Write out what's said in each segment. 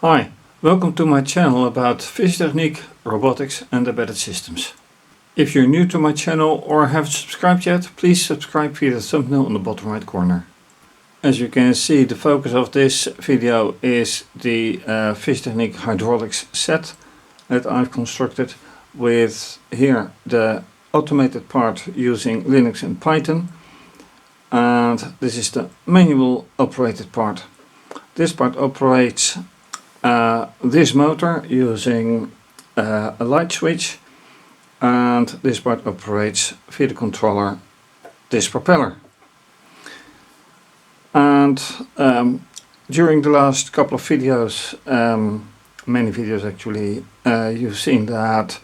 Hi, welcome to my channel about fischertechnik, robotics and embedded systems. If you're new to my channel or haven't subscribed yet, please subscribe via the thumbnail on the bottom right corner. As you can see, the focus of this video is the fischertechnik hydraulics set that I've constructed with here the automated part using Linux and Python, and this is the manual operated part. This part operates this motor using a light switch, and this part operates via the controller this propeller. And during the last couple of videos, many videos actually, you've seen that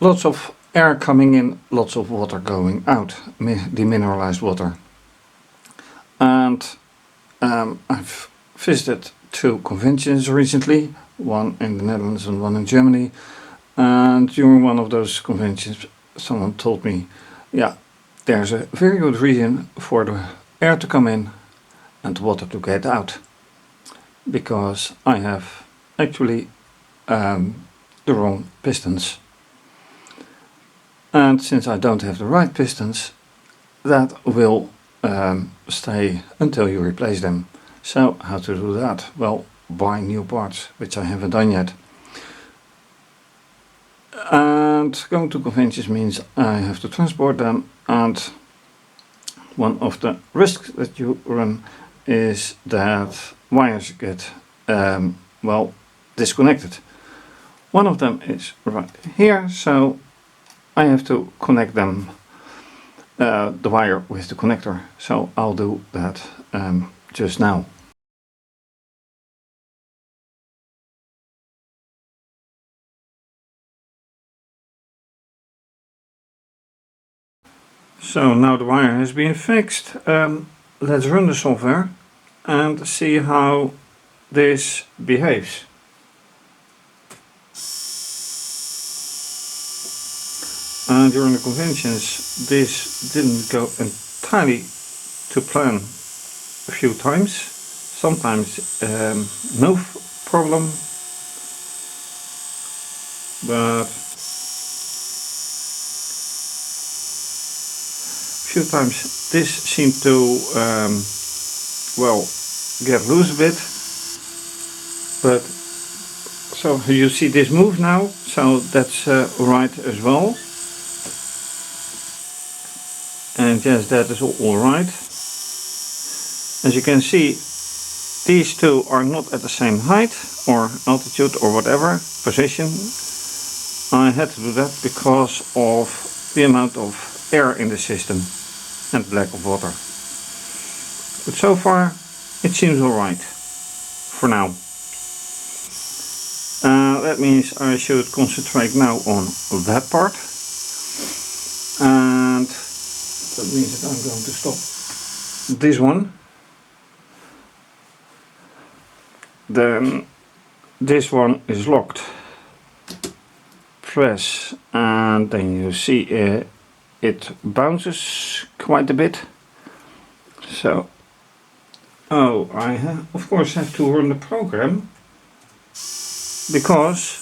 lots of air coming in, lots of water going out, demineralized water. And I've visited two conventions recently, one in the Netherlands and one in Germany, and during one of those conventions someone told me, yeah, there's a very good reason for the air to come in and the water to get out, because I have actually the wrong pistons, and since I don't have the right pistons, that will stay until you replace them. So how to do that? Well, buy new parts, which I haven't done yet. And going to conventions means I have to transport them, and one of the risks that you run is that wires get well, disconnected. One of them is right here, so I have to connect them, the wire with the connector. So I'll do that just now. So now the wire has been fixed. Let's run the software and see how this behaves. And during the conventions this didn't go entirely to plan a few times. Sometimes no problem, but few times this seemed to well, get loose a bit, but so you see this move now, so that's right as well, and yes, that is all right. As you can see, these two are not at the same height or altitude or whatever position. I had to do that because of the amount of air in the system and the lack of water. But so far it seems alright for now. That means I should concentrate now on that part, and that means that I'm going to stop this one. Then this one is locked. Press, and then you see it bounces quite a bit. So, I of course have to run the program, because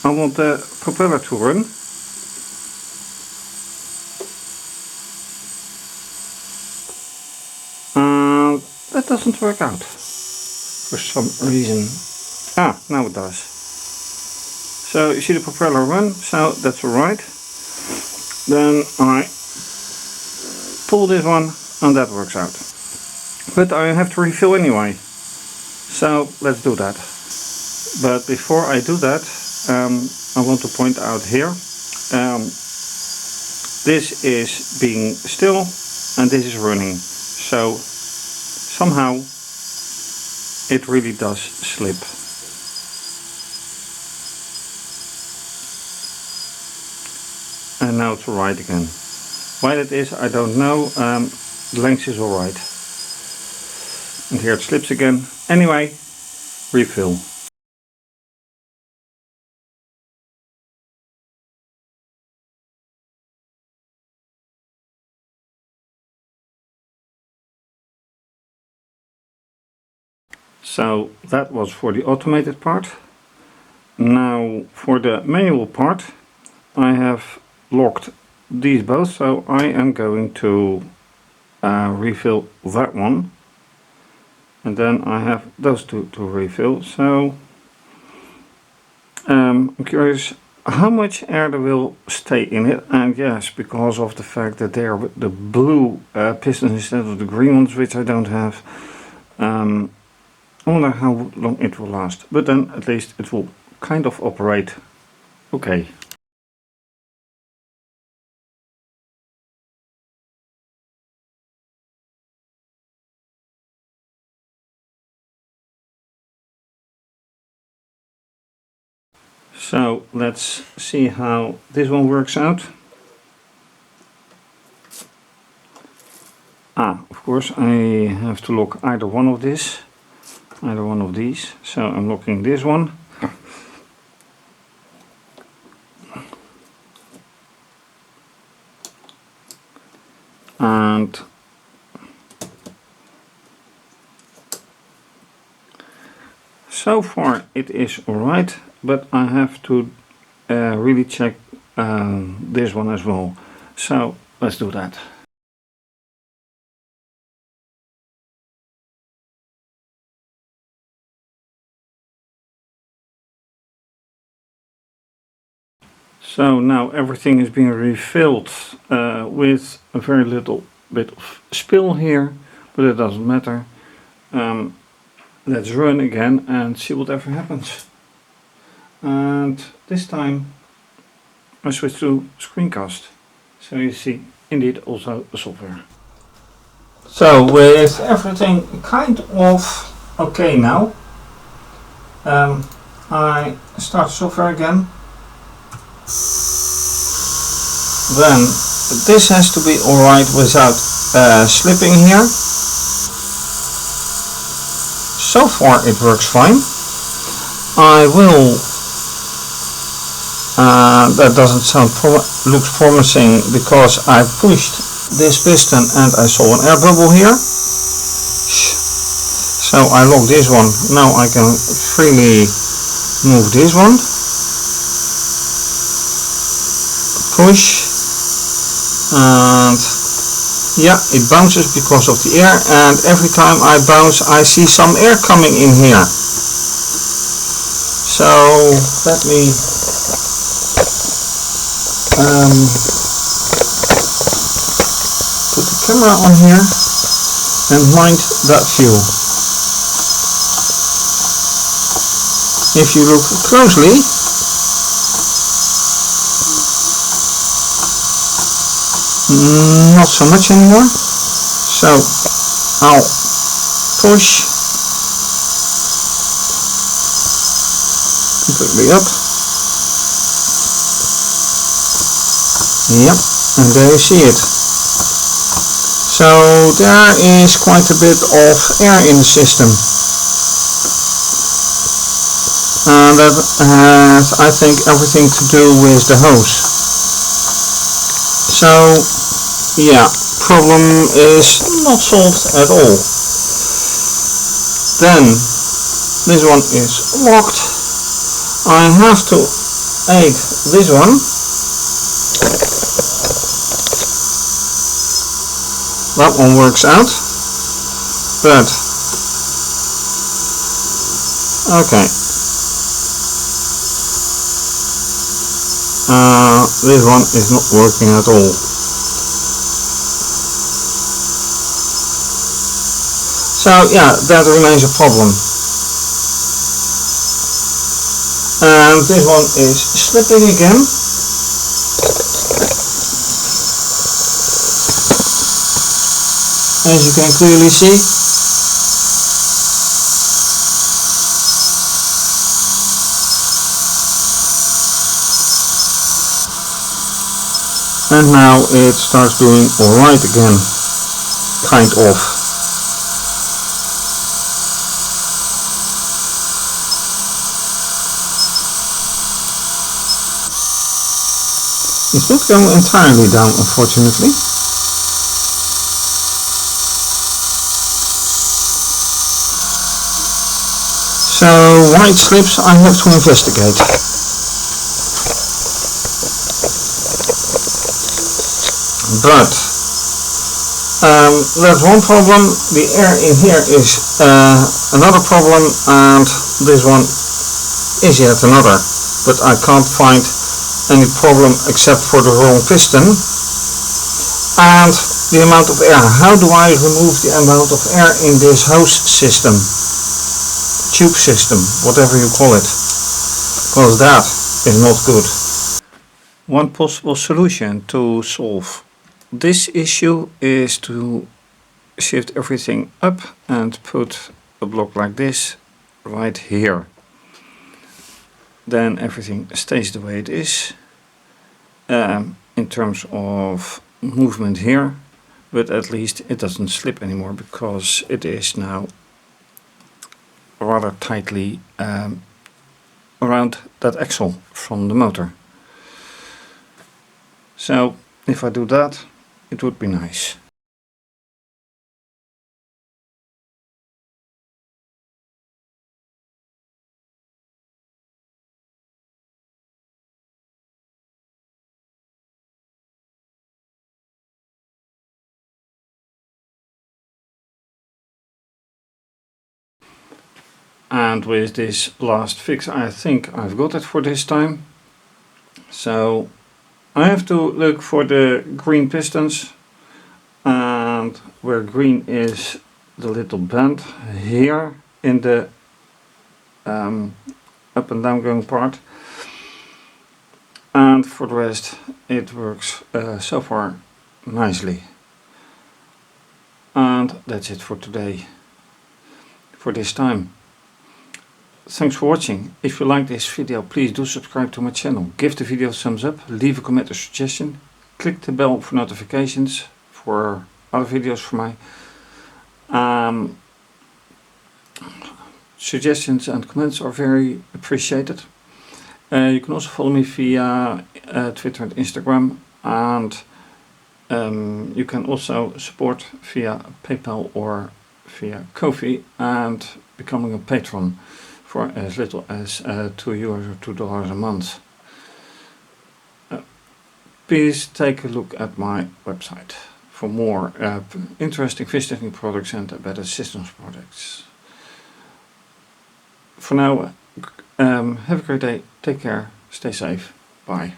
I want the propeller to run. And that doesn't work out for some reason. Now it does. So you see the propeller run, so that's alright. Then I pull this one and that works out. But I have to refill anyway, so let's do that. But before I do that, I want to point out here, this is being still and this is running, so somehow it really does slip. And now it's alright again. Why that is, I don't know. The length is alright. And here it slips again. Anyway, refill. So that was for the automated part. Now for the manual part, I have locked these both, so I am going to refill that one, and then I have those two to refill. So I'm curious how much air there will stay in it, and yes, because of the fact that they are with the blue pistons instead of the green ones, which I don't have, I wonder how long it will last, but then at least it will kind of operate okay. So let's see how this one works out. Of course I have to lock either one of these. So I'm locking this one. And so far it is alright, but I have to really check this one as well. So let's do that. So now everything is being refilled with a very little bit of spill here, but it doesn't matter. Let's run again and see whatever happens. And this time I switch to screencast, so you see indeed also the software. So with everything kind of okay now, I start the software again. Then this has to be alright without slipping here. So far it works fine. I will, that doesn't looks promising, because I pushed this piston and I saw an air bubble here. So I lock this one. Now I can freely move this one. Push, and yeah, it bounces because of the air, and every time I bounce I see some air coming in here. So let me put the camera on here and mind that view. If you look closely, not so much anymore. So I'll push completely up. Yep, and there you see it. So there is quite a bit of air in the system, and that has, I think, everything to do with the hose. So yeah, problem is not solved at all. Then this one is locked. I have to aid this one. That one works out, but okay. This one is not working at all. So yeah, that remains a problem. And this one is slipping again. As you can clearly see. And now it starts doing alright again, kind of. It's not going entirely down, unfortunately. So why it slips, I have to investigate. But there's one problem, the air in here is another problem, and this one is yet another. But I can't find any problem except for the wrong piston and the amount of air. How do I remove the amount of air in this hose system, tube system, whatever you call it, because that is not good. One possible solution to solve this issue is to shift everything up and put a block like this right here. Then everything stays the way it is in terms of movement here, but at least it doesn't slip anymore because it is now rather tightly around that axle from the motor. So if I do that, it would be nice. And with this last fix, I think I've got it for this time. So I have to look for the green pistons, and where green is the little bend here in the up and down going part, and for the rest it works so far nicely. And that's it for today, for this time. Thanks for watching. If you like this video, please do subscribe to my channel. Give the video a thumbs up, leave a comment or suggestion. Click the bell for notifications for other videos from me. Suggestions and comments are very appreciated. You can also follow me via Twitter and Instagram, and you can also support via PayPal or via Ko-fi and becoming a patron for as little as €2 or $2 a month. Please take a look at my website for more interesting fischtechnik products and embedded systems products. For now, have a great day, take care, stay safe, bye.